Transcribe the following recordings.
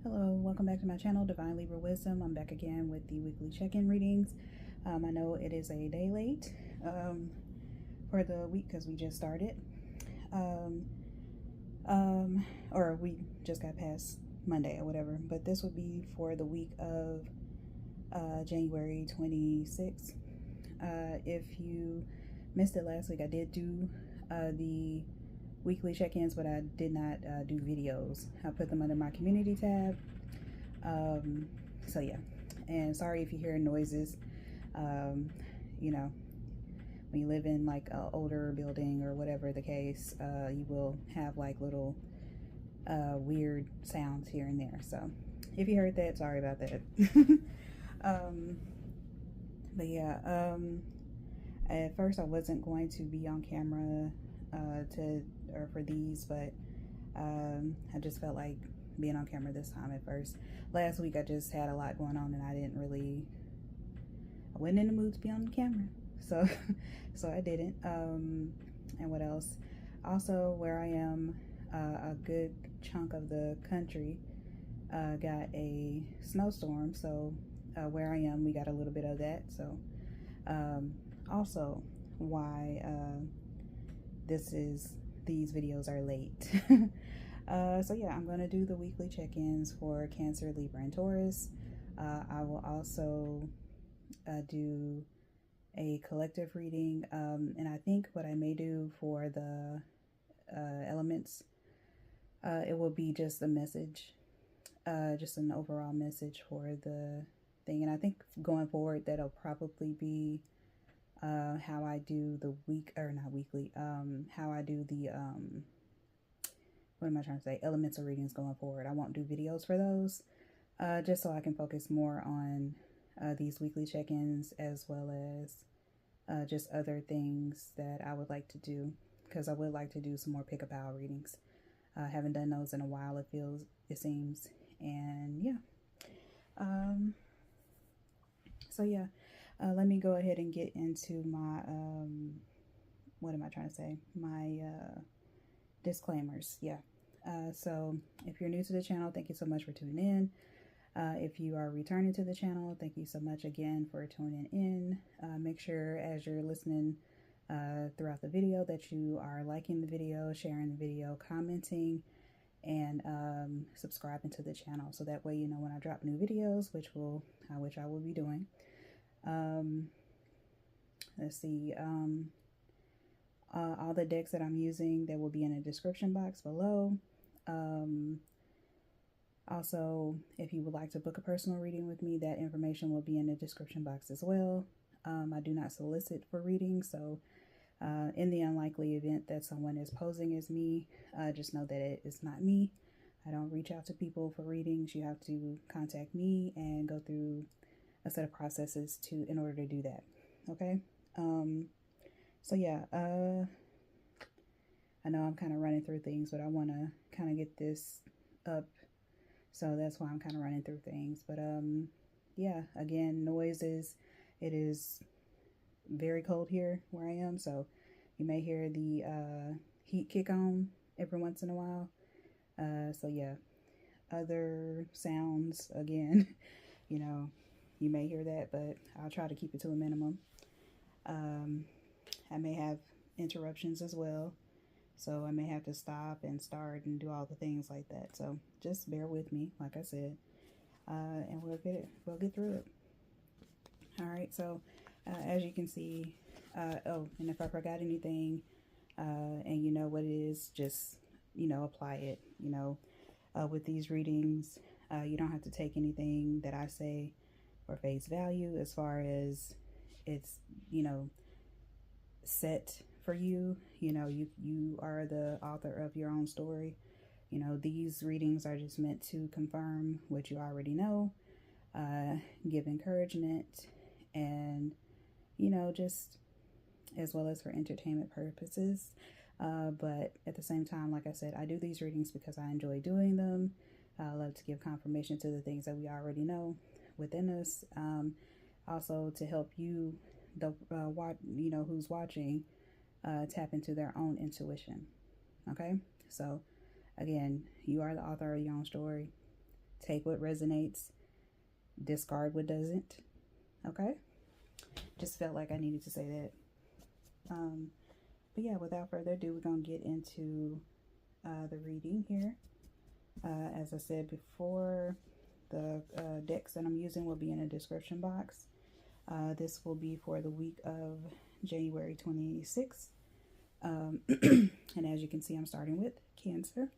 Hello, welcome back to my channel, Divine Libra Wisdom. I'm back again with the weekly check-in readings. I know it is a day late for the week because we just started. Or we just got past Monday or whatever. But this would be for the week of January 26th. If you missed it last week, I did do the weekly check-ins, but I did not do videos. I put them under my community tab. So yeah, and sorry if you hear noises. You know, when you live in like an older building or whatever the case, you will have like little weird sounds here and there. So if you heard that, sorry about that. But yeah, at first I wasn't going to be on camera for these, but I just felt like being on camera this time at first. Last week I just had a lot going on and I wasn't in the mood to be on camera. So so I didn't. And what else? Also, where I am, a good chunk of the country got a snowstorm. So where I am, we got a little bit of that. So also why these videos are late. So yeah, I'm gonna do the weekly check-ins for Cancer, Libra, and Taurus. I will also do a collective reading, and I think what I may do for the elements, it will be just a message, just an overall message for the thing. And I think going forward, that'll probably be how I do the how I do the what am I trying to say? Elemental readings going forward. I won't do videos for those, just so I can focus more on these weekly check-ins, as well as just other things that I would like to do, because I would like to do some more pick-a-pow readings. I haven't done those in a while, it seems. And yeah. So yeah, let me go ahead and get into my, what am I trying to say? My disclaimers. Yeah. So if you're new to the channel, thank you so much for tuning in. If you are returning to the channel, thank you so much again for tuning in. Make sure as you're listening throughout the video that you are liking the video, sharing the video, commenting, and subscribing to the channel, so that way you know when I drop new videos, which I will be doing. Let's see, all the decks that I'm using, they will be in the description box below. Also, if you would like to book a personal reading with me, that information will be in the description box as well. I do not solicit for readings, so in the unlikely event that someone is posing as me, just know that it is not me. I don't reach out to people for readings. You have to contact me and go through a set of processes in order to do that. Okay. So yeah, I know I'm kind of running through things, but I want to kind of get this up. So that's why I'm kind of running through things. But yeah, again, noises. It is very cold here where I am, so you may hear the heat kick on every once in a while. So yeah, other sounds, again, you know, you may hear that, but I'll try to keep it to a minimum. I may have interruptions as well, so I may have to stop and start and do all the things like that. So just bear with me, like I said, and we'll get through it. All right. So as you can see, oh, and if I forgot anything, and you know what it is, just, you know, apply it. You know, with these readings, you don't have to take anything that I say for face value, as far as it's, you know, set for you. You know, you are the author of your own story. You know, these readings are just meant to confirm what you already know, give encouragement, and, you know, just as well as for entertainment purposes. But at the same time, like I said, I do these readings because I enjoy doing them. I love to give confirmation to the things that we already know within us. Also to help you, you know, who's watching, tap into their own intuition. Okay, so again, you are the author of your own story. Take what resonates, discard what doesn't. Okay? Just felt like I needed to say that. But yeah, without further ado, we're going to get into the reading here. As I said before, the decks that I'm using will be in the description box. This will be for the week of January 26th. And as you can see, I'm starting with Cancer.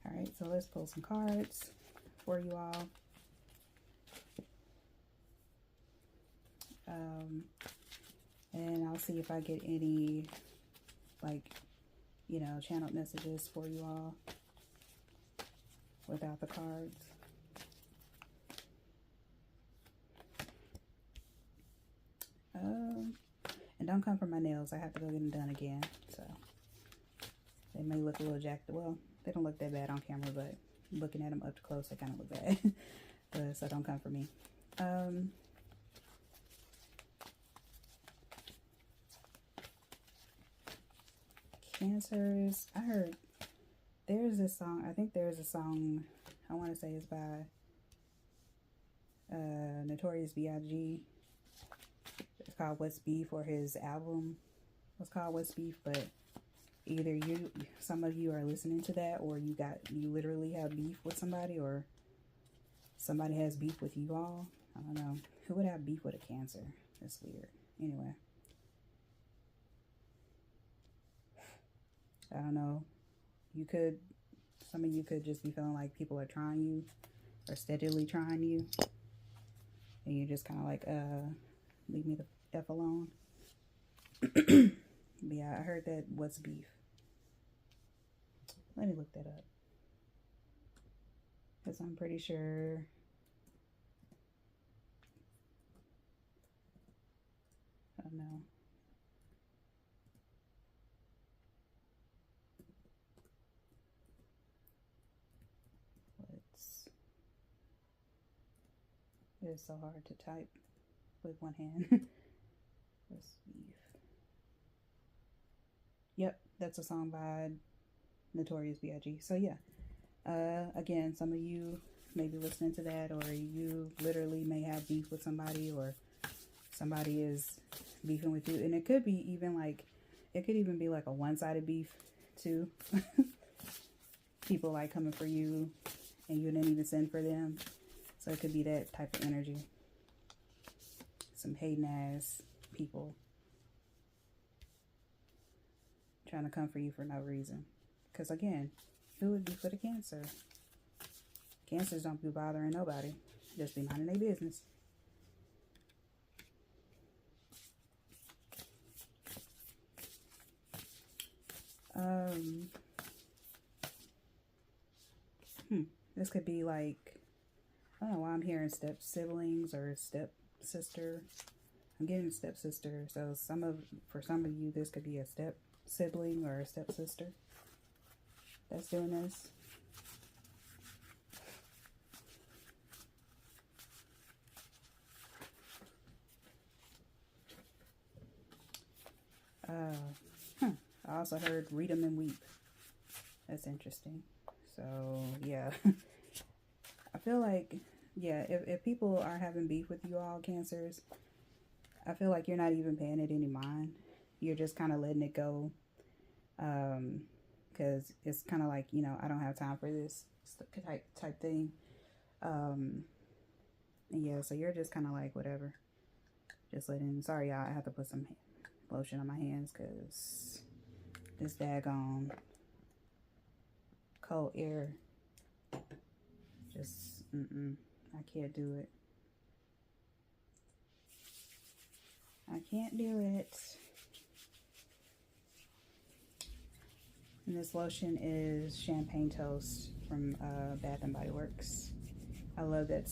All right, so let's pull some cards for you all. And I'll see if I get any, like, you know, channeled messages for you all without the cards. And don't come for my nails. I have to go get them done again. So they may look a little jacked. Well, they don't look that bad on camera, but looking at them up close, they kind of look bad. But so don't come for me. Cancers. I heard there's this song. I think there's a song. I want to say it's by Notorious B.I.G. It's called What's Beef, or his album was called What's Beef. But either some of you are listening to that, or you literally have beef with somebody, or somebody has beef with you all. I don't know. Who would have beef with a Cancer? That's weird. Anyway. I don't know. Some of you could just be feeling like people are trying you, or steadily trying you. And you're just kind of like, leave me the F alone. But yeah, I heard that What's Beef. Let me look that up. Because I'm pretty sure. I don't know. It's so hard to type with one hand. What's Beef? Yep, that's a song by Notorious B.I.G. So yeah, again, some of you may be listening to that, or you literally may have beef with somebody, or somebody is beefing with you. And it could be even like, it could even be like a one-sided beef too. People like coming for you and you didn't even send for them. So it could be that type of energy. Some hating ass people trying to come for you for no reason. Because again, who would be for the Cancer? Cancers don't be bothering nobody. Just be minding their business. This could be like, I don't know why I'm hearing step siblings or step sister. I'm getting step sister. So for some of you, this could be a step sibling or a step sister that's doing this. I also heard read 'em and weep. That's interesting. So yeah. I feel like, yeah, if people are having beef with you all, Cancers, I feel like you're not even paying it any mind. You're just kind of letting it go. Because it's kind of like, you know, I don't have time for this type thing. And yeah, so you're just kind of like, whatever. Just letting, sorry y'all, I have to put some lotion on my hands because this daggone cold air. Just, I can't do it. I can't do it. And this lotion is Champagne Toast from Bath and Body Works. I love that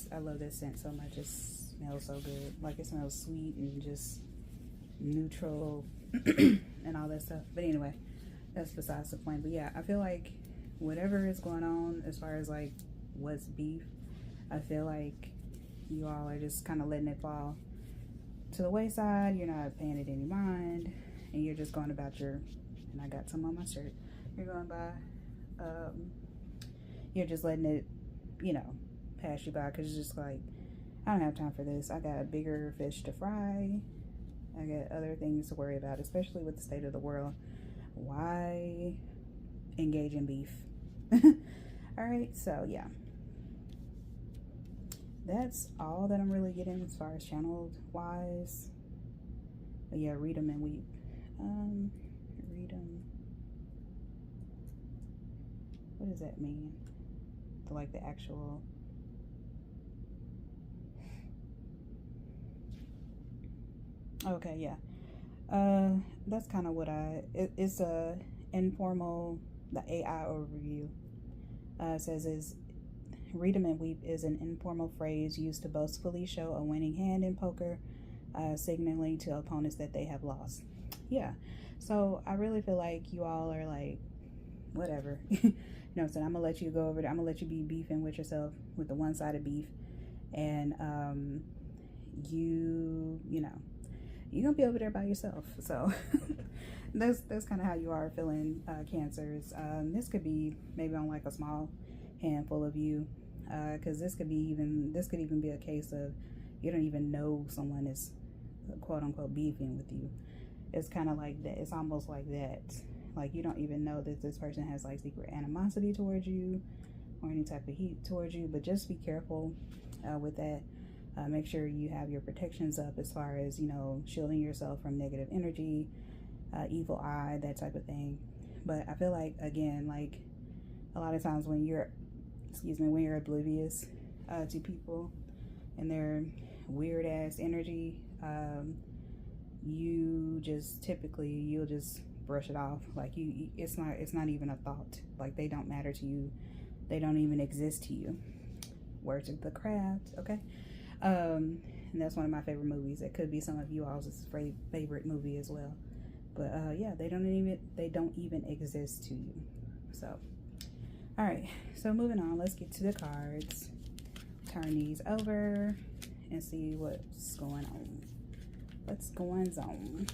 scent so much. It smells so good. Like, it smells sweet and just neutral and all that stuff. But anyway, that's besides the point. But yeah, I feel like whatever is going on as far as like what's beef, I feel like you all are just kind of letting it fall to the wayside. You're not paying it any mind, and you're just going about your, and I got some on my shirt, you're going by, you're just letting it, you know, pass you by, because it's just like, I don't have time for this. I got bigger fish to fry. I got other things to worry about, especially with the state of the world. Why engage in beef? All right, so yeah, that's all that I'm really getting as far as channeled wise. But yeah, read them and weep. Read them. What does that mean? Like the actual. Okay, yeah. That's kind of what it's a informal, the AI overview says is, read 'em and weep is an informal phrase used to boastfully show a winning hand in poker, signaling to opponents that they have lost. Yeah, so I really feel like you all are like, whatever. You know what I'm saying? I'm gonna let you go over there. I'm gonna let you be beefing with yourself with the one-sided beef, and you know, you're gonna be over there by yourself. So that's kind of how you are feeling, Cancers. This could be maybe on like a small handful of you, because this could even be a case of you don't even know someone is quote unquote beefing with you. It's kind of like that. It's almost like that. Like you don't even know that this person has like secret animosity towards you or any type of heat towards you. But just be careful with that. Make sure you have your protections up as far as, you know, shielding yourself from negative energy, evil eye, that type of thing. But I feel like, again, like a lot of times when you're oblivious to people and their weird ass energy, you'll just brush it off. Like it's not even a thought. Like they don't matter to you. They don't even exist to you. Words of the craft, okay? And that's one of my favorite movies. It could be some of you all's favorite movie as well. But yeah, they don't even exist to you. So, all right. So moving on, let's get to the cards. Turn these over and see what's going on. What's going on?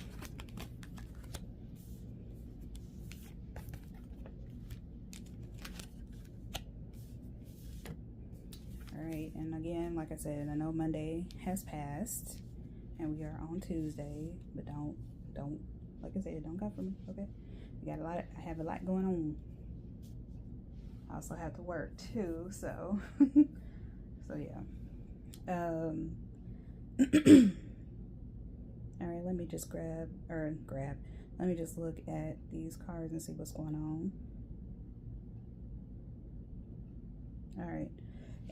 Alright, and again, like I said, I know Monday has passed and we are on Tuesday, but don't like I said, don't come for me, okay? I have a lot going on. I also have to work too, so so yeah. Alright, let me just let me just look at these cards and see what's going on. Alright.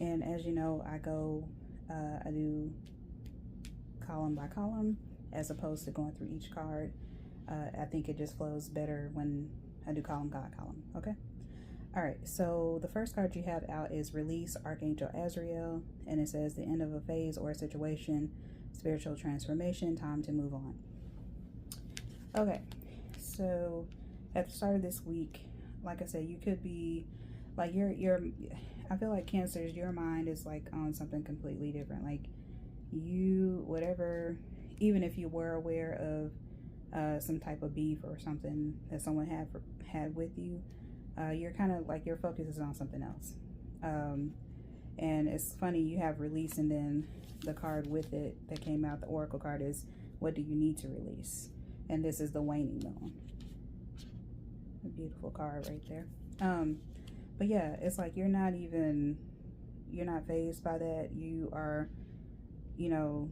And as you know, I do column by column as opposed to going through each card. I think it just flows better when I do column by column, okay? All right, so the first card you have out is Release, Archangel Azrael, and it says the end of a phase or a situation, spiritual transformation, time to move on. Okay, so at the start of this week, like I said, you could be, like I feel like Cancers, your mind is like on something completely different. Like even if you were aware of some type of beef or something that someone had with you, you're kind of like your focus is on something else. And it's funny, you have Release, and then the card with it that came out, the Oracle card, is what do you need to release? And this is the Waning Moon. A beautiful card right there. But yeah, it's like you're not fazed by that. You are, you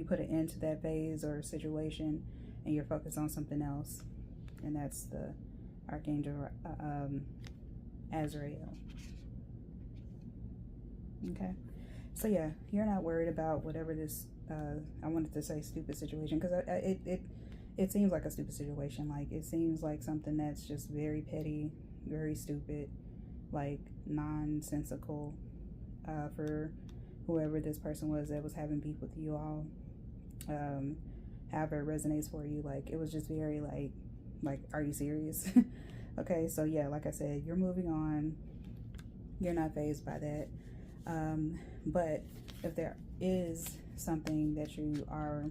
put an end to that phase or situation and you're focused on something else. And that's the Archangel Azrael. Okay. So yeah, you're not worried about whatever this, I wanted to say stupid situation, because it seems like a stupid situation. Like it seems like something that's just very petty, very stupid, like nonsensical, for whoever this person was that was having beef with you all. However it resonates for you, like it was just very like are you serious? Okay, so yeah, like I said, you're moving on. You're not fazed by that. But if there is something that you are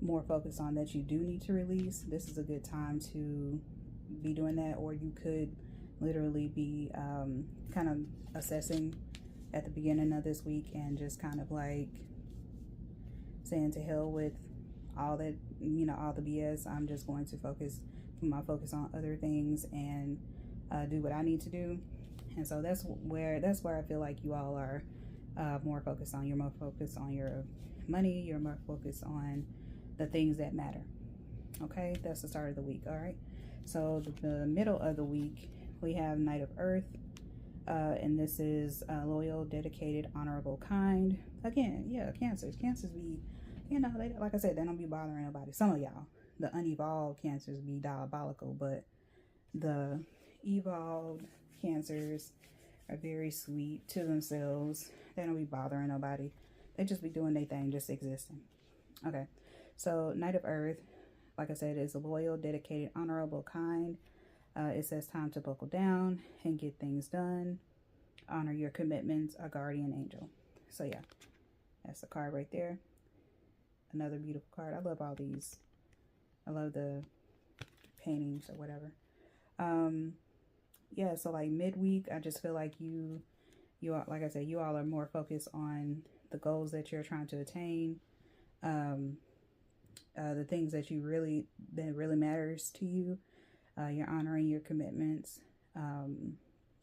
more focused on that you do need to release, this is a good time to be doing that. Or you could literally be kind of assessing at the beginning of this week and just kind of like saying to hell with all that, all the BS. I'm just going to put my focus on other things and do what I need to do. And so that's where I feel like you all are more focused on. You're more focused on your money. You're more focused on the things that matter. Okay, that's the start of the week. All right, so the middle of the week we have Knight of Earth, and this is loyal, dedicated, honorable, kind. Again, yeah, Cancers be, they, like I said, they don't be bothering nobody. Some of y'all, the unevolved Cancers, be diabolical, but the evolved Cancers are very sweet to themselves. They don't be bothering nobody. They just be doing their thing, just existing. Okay, so Knight of Earth, like I said, is loyal, dedicated, honorable, kind. It says time to buckle down and get things done. Honor your commitments, a guardian angel. So yeah, that's the card right there. Another beautiful card. I love all these. I love the paintings or whatever. Yeah, so like midweek, I just feel like you are, like I said, you all are more focused on the goals that you're trying to attain. The things that really matters to you. You're honoring your commitments.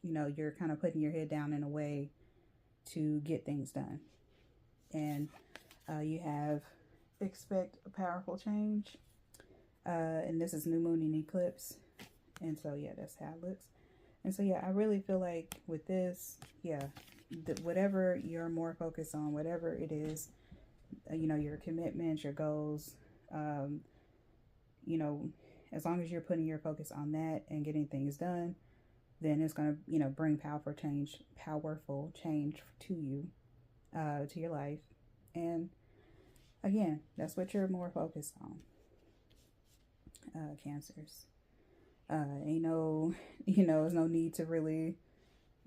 You're kind of putting your head down in a way to get things done. And you have expect a powerful change. And this is new moon and eclipse. And so, yeah, that's how it looks. And so, yeah, I really feel like with this, yeah, whatever you're more focused on, whatever it is, your commitments, your goals, as long as you're putting your focus on that and getting things done, then it's going to, bring powerful change to you, to your life. And again, that's what you're more focused on, Cancers. There's no need to really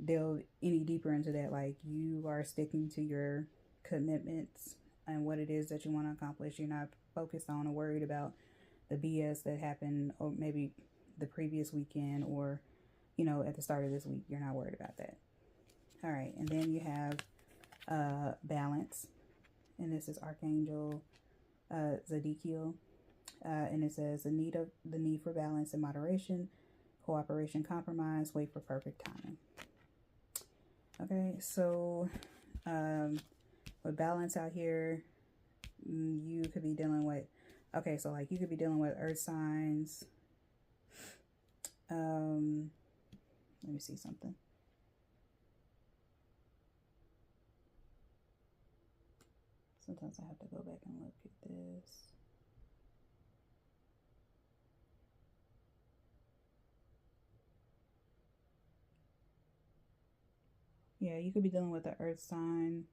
delve any deeper into that. Like, you are sticking to your commitments and what it is that you want to accomplish. You're not focused on or worried about the BS that happened, or maybe the previous weekend, or at the start of this week. You're not worried about that. All right, and then you have balance, and this is Archangel Zadkiel, and it says the need for balance and moderation, cooperation, compromise, wait for perfect timing. Okay, so with balance out here, you could be dealing with, okay, so like you could be dealing with earth signs. Let me see something. Sometimes I have to go back and look at this. Yeah, you could be dealing with the earth sign,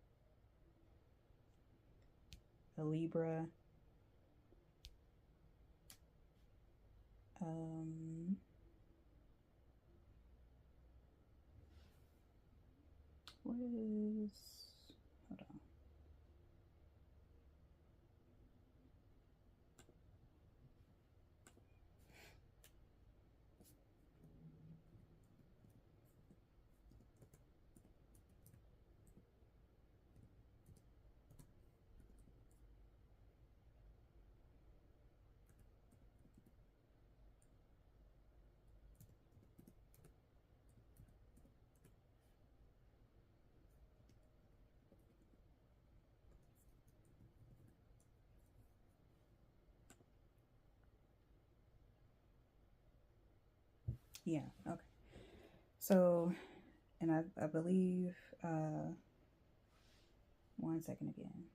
a Libra. What is, hold on. Yeah, okay. So, and I believe, one second again.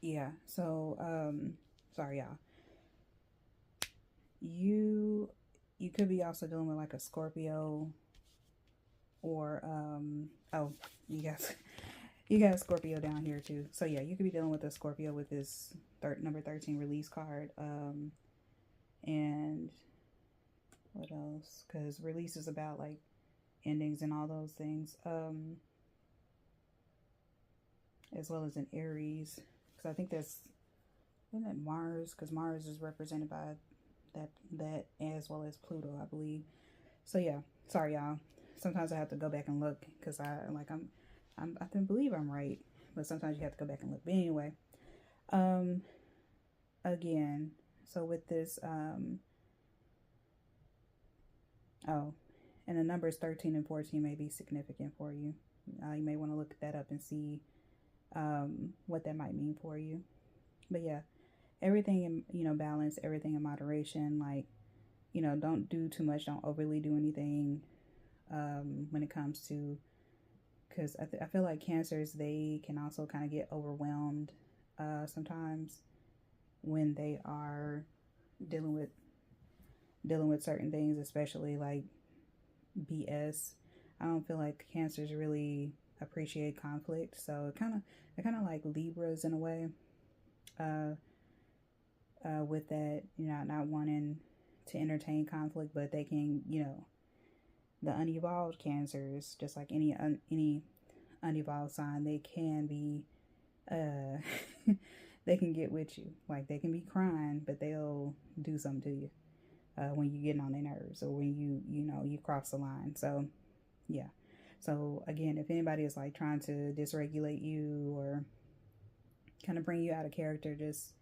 Yeah, so, sorry, y'all. You could be also dealing with like a Scorpio, or oh, you got Scorpio down here too. So yeah, you could be dealing with a Scorpio with this number 13 release card. And what else? Because release is about like endings and all those things. As well as an Aries, because I think that's, isn't that Mars? Because Mars is represented by that as well as Pluto, I believe. So yeah, sorry y'all. Sometimes I have to go back and look because I can believe I'm right, but sometimes you have to go back and look. But anyway, again, so with this, oh, and the numbers 13 and 14 may be significant for you. You may want to look that up and see what that might mean for you. But yeah, everything in, you know, balance, everything in moderation. Like, you know, don't do too much, don't overly do anything when it comes to, because I feel like Cancers, they can also kind of get overwhelmed sometimes when they are dealing with certain things, especially like BS. I don't feel like Cancers really appreciate conflict, so they're kind of like Libras in a way, with that, you know, not wanting to entertain conflict, but they can, you know, the unevolved Cancers, just like any unevolved sign, they can be they can get with you, like they can be crying, but they'll do something to you when you're getting on their nerves, or when you cross the line. So yeah. So again, if anybody is like trying to dysregulate you or kind of bring you out of character, just,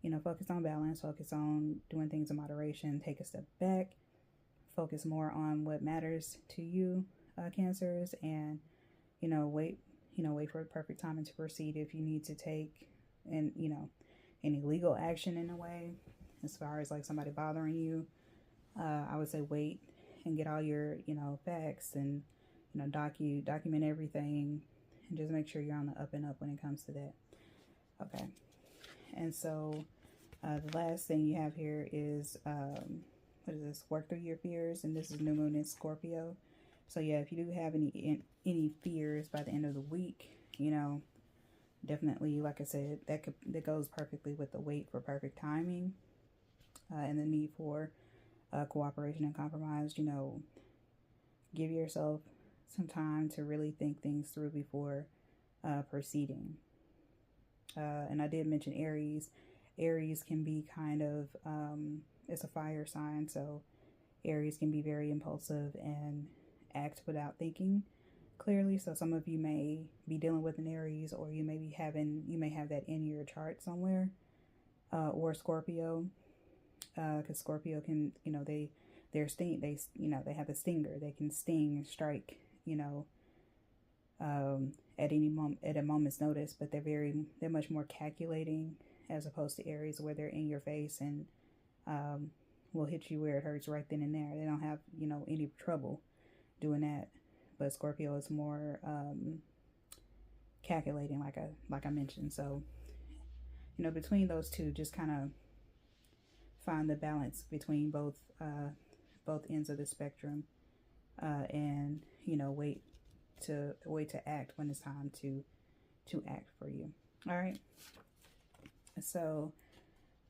you know, focus on balance, focus on doing things in moderation, take a step back, focus more on what matters to you, Cancers, and, you know, wait for the perfect timing to proceed if you need to take, and, you know, any legal action in a way, as far as like somebody bothering you. I would say wait and get all your, you know, facts, and, you know, document everything, and just make sure you're on the up and up when it comes to that. Okay. And so the last thing you have here is what is this? Work through your fears, and this is new moon in Scorpio. So yeah, if you do have any fears by the end of the week, you know, definitely, like I said, that goes perfectly with the wait for perfect timing, and the need for cooperation and compromise. You know, give yourself some time to really think things through before proceeding. And I did mention Aries. Aries can be kind of, it's a fire sign, so Aries can be very impulsive and act without thinking clearly. So some of you may be dealing with an Aries, or you may have that in your chart somewhere, or Scorpio, because Scorpio can, you know, they have a stinger. They can sting and strike, you know, at a moment's notice, but they're much more calculating, as opposed to Aries, where they're in your face and will hit you where it hurts right then and there. They don't have, you know, any trouble doing that. But Scorpio is more calculating, like I mentioned. So, you know, between those two, just kind of find the balance between both ends of the spectrum, and, you know, wait to act when it's time to act for you. All right. So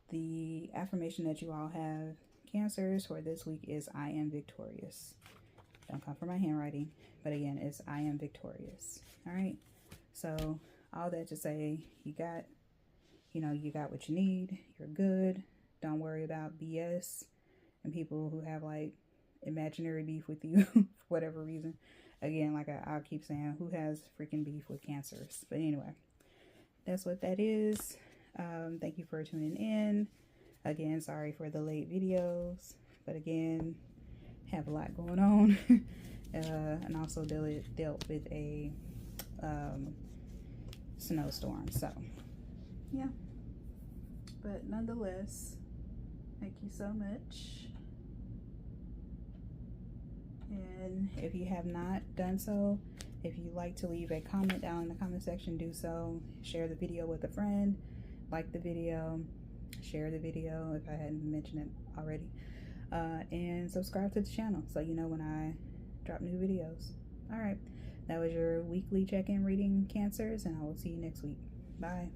the affirmation that you all have, Cancers, for this week is I am victorious. Don't come for my handwriting, but again, it's I am victorious. All right. So all that to say, you got what you need. You're good. Don't worry about BS and people who have like imaginary beef with you for whatever reason. Again, like I'll keep saying, who has freaking beef with Cancers? But anyway, that's what that is. Thank you for tuning in. Again, sorry for the late videos, but again, have a lot going on. And also dealt with a snowstorm. So yeah, but nonetheless, thank you so much. And if you have not done so, if you'd like to leave a comment down in the comment section, do so. Share the video with a friend, like the video, share the video if I hadn't mentioned it already, and subscribe to the channel so you know when I drop new videos. All right. That was your weekly check-in reading, Cancers, and I will see you next week. Bye.